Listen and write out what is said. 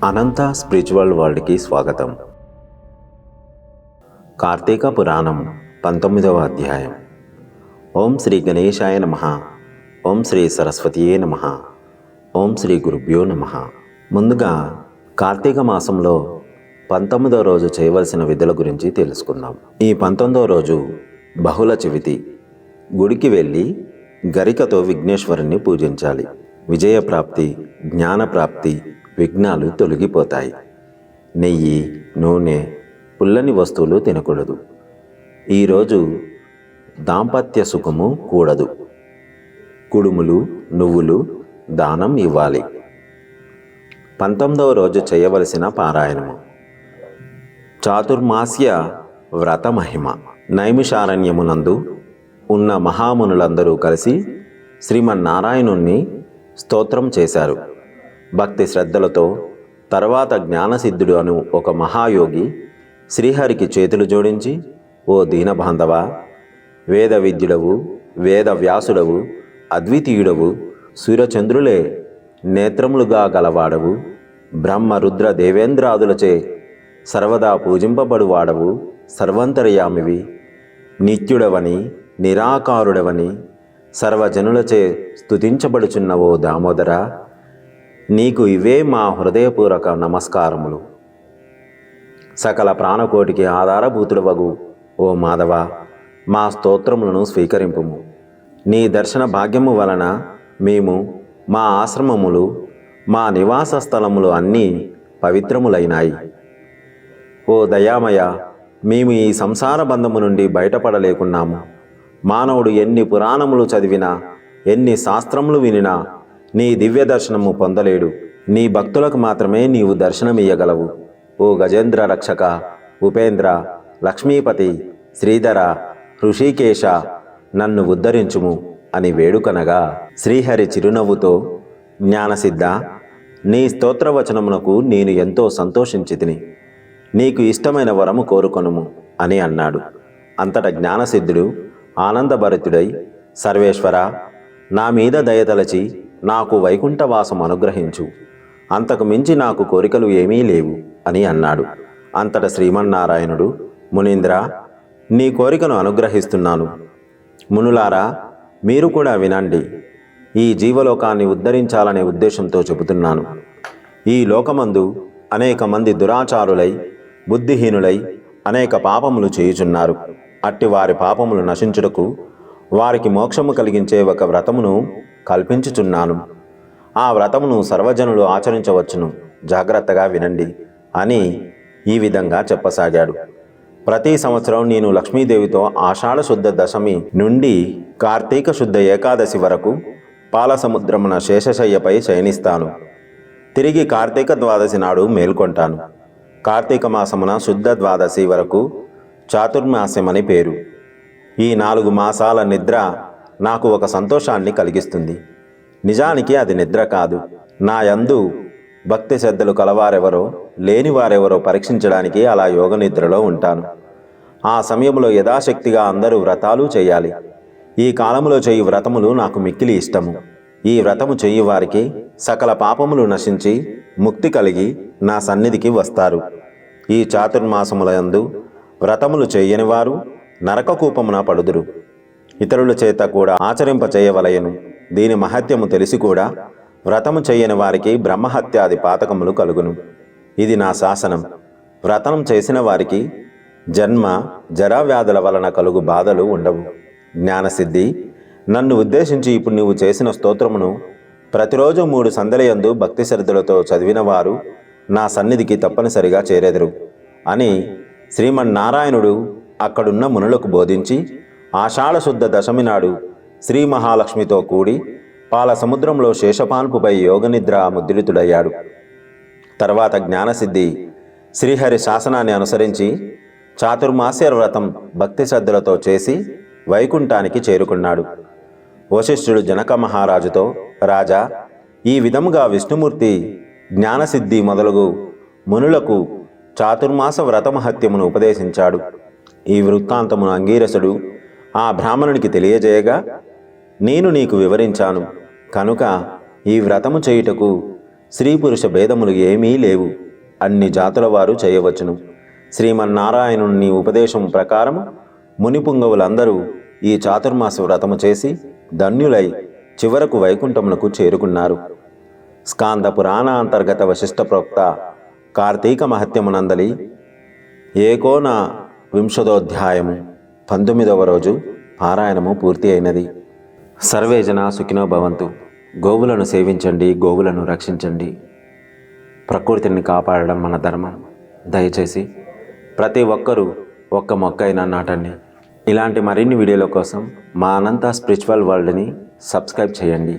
అనంత spiritual వరల్డ్కి స్వాగతం. కార్తీక పురాణం 19వ అధ్యాయం. ఓం శ్రీ గణేశాయ నమః. ఓం శ్రీ సరస్వతియే నమః. ఓం శ్రీ గురుభ్యో నమః. ముందుగా కార్తీక మాసంలో 19వ రోజు చేయవలసిన విధుల గురించి తెలుసుకుందాం. ఈ 19వ రోజు బహుళ చవితి. గుడికి వెళ్ళి గరికతో విఘ్నేశ్వరుణ్ణి పూజించాలి. విజయప్రాప్తి, జ్ఞానప్రాప్తి, విఘ్నాలు తొలగిపోతాయి. నెయ్యి, నూనె, పుల్లని వస్తువులు తినకూడదు. ఈరోజు దాంపత్య సుఖము కూడదు. కుడుములు, నువ్వులు దానం ఇవ్వాలి. 19వ రోజు చేయవలసిన పారాయణము. చాతుర్మాస్య వ్రత మహిమ. నైమిషారణ్యమునందు ఉన్న మహామునులందరూ కలిసి శ్రీమన్నారాయణుణ్ణి స్తోత్రం చేశారు. భక్తి శ్రద్ధలతో. తర్వాత జ్ఞానసిద్ధుడు అను ఒక మహాయోగి శ్రీహరికి చేతులు జోడించి, ఓ దీనబాంధవ, వేద విద్యుడవు, వేద వ్యాసుడవు, అద్వితీయుడవు, సూర్యచంద్రులే నేత్రములుగా గలవాడవు, బ్రహ్మ రుద్ర దేవేంద్రాదులచే సర్వదా పూజింపబడువాడవు, సర్వంతర్యామివి, నిత్యుడవని, నిరాకారుడవని సర్వజనులచే స్తుతించబడుచున్న ఓ దామోదర, నీకు ఇవే మా హృదయపూర్వక నమస్కారములు. సకల ప్రాణకోటికి ఆధారభూతుడవగు ఓ మాధవ, మా స్తోత్రములను స్వీకరింపుము. నీ దర్శన భాగ్యము వలన మేము, మా ఆశ్రమములు, మా నివాస స్థలములు అన్నీ పవిత్రములైనాయి. ఓ దయామయ, మేము ఈ సంసార బంధము నుండి బయటపడలేకున్నాము. మానవుడు ఎన్ని పురాణములు చదివినా, ఎన్ని శాస్త్రములు వినినా నీ దివ్య దర్శనము పొందలేడు. నీ భక్తులకు మాత్రమే నీవు దర్శనమియ్యగలవు. ఓ గజేంద్ర రక్షక, ఉపేంద్ర, లక్ష్మీపతి, శ్రీధర, హృషికేశ, నన్ను ఉద్ధరించుము అని వేడుకనగా శ్రీహరి చిరునవ్వుతో, జ్ఞానసిద్ధ, నీ స్తోత్రవచనమునకు నేను ఎంతో సంతోషించితిని. నీకు ఇష్టమైన వరము కోరుకొనుము అని అన్నాడు. అంతటా జ్ఞానసిద్ధుడు ఆనందభరితుడై, సర్వేశ్వర, నా మీద దయతలచి నాకు వైకుంఠవాసం అనుగ్రహించు. అంతకు మించి నాకు కోరికలు ఏమీ లేవు అని అన్నాడు. అంతట శ్రీమన్నారాయణుడు, మునీంద్ర, నీ కోరికను అనుగ్రహిస్తున్నాను. మునులారా, మీరు కూడా వినండి. ఈ జీవలోకాన్ని ఉద్ధరించాలనే ఉద్దేశంతో చెబుతున్నాను. ఈ లోకమందు అనేక మంది దురాచారులై, బుద్ధిహీనులై అనేక పాపములు చేయుచున్నారు. అట్టి వారి పాపములు నశించుటకు వారికి మోక్షము కలిగించే ఒక వ్రతమును కల్పించుచున్నాను. ఆ వ్రతమును సర్వజనులు ఆచరించవచ్చును. జాగ్రత్తగా వినండి అని ఈ విధంగా చెప్పసాగాడు. ప్రతి సంవత్సరం నేను లక్ష్మీదేవితో ఆషాఢ శుద్ధ దశమి నుండి కార్తీక శుద్ధ ఏకాదశి వరకు పాలసముద్రమున శేషశయ్యపై శయనిస్తాను. తిరిగి కార్తీక ద్వాదశి నాడు మేల్కొంటాను. కార్తీక మాసమున శుద్ధ ద్వాదశి వరకు చాతుర్మాస్యమని పేరు. ఈ 4 మాసాల నిద్ర నాకు ఒక సంతోషాన్ని కలిగిస్తుంది. నిజానికి అది నిద్ర కాదు. నా యందు భక్తి శ్రద్ధలు కలవారెవరో, లేనివారెవరో పరీక్షించడానికి అలా యోగ నిద్రలో ఉంటాను. ఆ సమయంలో యథాశక్తిగా అందరూ వ్రతాలు చేయాలి. ఈ కాలంలో చేయు వ్రతములు నాకు మిక్కిలి ఇష్టము. ఈ వ్రతము చేయు వారికి సకల పాపములు నశించి ముక్తి కలిగి నా సన్నిధికి వస్తారు. ఈ చాతుర్మాసముల యందు వ్రతములు చేయని వారు నరకకూపమున పడుదురు. ఇతరుల చేత కూడా ఆచరింపచేయవలయను. దీని మహత్యము తెలిసి కూడా వ్రతము చేయని వారికి బ్రహ్మహత్యాది పాతకములు కలుగును. ఇది నా శాసనం. వ్రతం చేసిన వారికి జన్మ జరావ్యాధుల వలన కలుగు బాధలు ఉండవు. జ్ఞానసిద్ధి, నన్ను ఉద్దేశించి ఇప్పుడు నీవు చేసిన స్తోత్రమును ప్రతిరోజు 3 సంధ్యలయందు భక్తి శ్రద్ధలతో చదివిన వారు నా సన్నిధికి తప్పనిసరిగా చేరెదరు అని శ్రీమన్నారాయణుడు అక్కడున్న మునులకు బోధించి, ఆషాఢ శుద్ధ దశమి నాడు శ్రీ మహాలక్ష్మితో కూడి పాల సముద్రంలో శేషపాన్పుపై యోగనిద్ర ముద్రితుడయ్యాడు. తర్వాత జ్ఞానసిద్ధి శ్రీహరి శాసనాన్ని అనుసరించి చాతుర్మాస్య వ్రతం భక్తి శ్రద్ధలతో చేసి వైకుంఠానికి చేరుకున్నాడు. వశిష్ఠుడు జనక మహారాజుతో, రాజా, ఈ విధముగా విష్ణుమూర్తి జ్ఞానసిద్ధి మొదలగు మునులకు చాతుర్మాస వ్రత మహత్యమును ఉపదేశించాడు. ఈ వృత్తాంతమును అంగీరసుడు ఆ బ్రాహ్మణునికి తెలియజేయగా, నేను నీకు వివరించాను కనుక ఈ వ్రతము చేయుటకు స్త్రీ పురుష భేదములు ఏమీ లేవు, అన్ని జాతుల వారు చేయవచ్చును. శ్రీమన్నారాయణుని ఉపదేశం ప్రకారం మునిపుంగవులందరూ ఈ చాతుర్మాస వ్రతము చేసి ధన్యులై చివరకు వైకుంఠమునకు చేరుకున్నారు. స్కాంద పురాణ అంతర్గత వశిష్ట ప్రోక్త కార్తీక మహత్యమునందలి 19వ 19వ రోజు పారాయణము పూర్తి అయినది. సర్వే జనా సుఖినో భవంతు. గోవులను సేవించండి, గోవులను రక్షించండి. ప్రకృతిని కాపాడడం మన ధర్మం. దయచేసి ప్రతి ఒక్కరూ ఒక్క మొక్క అయినా నాటండి. ఇలాంటి మరిన్ని వీడియోల కోసం మా అనంత స్పిరిచువల్ వరల్డ్ని సబ్స్క్రైబ్ చేయండి.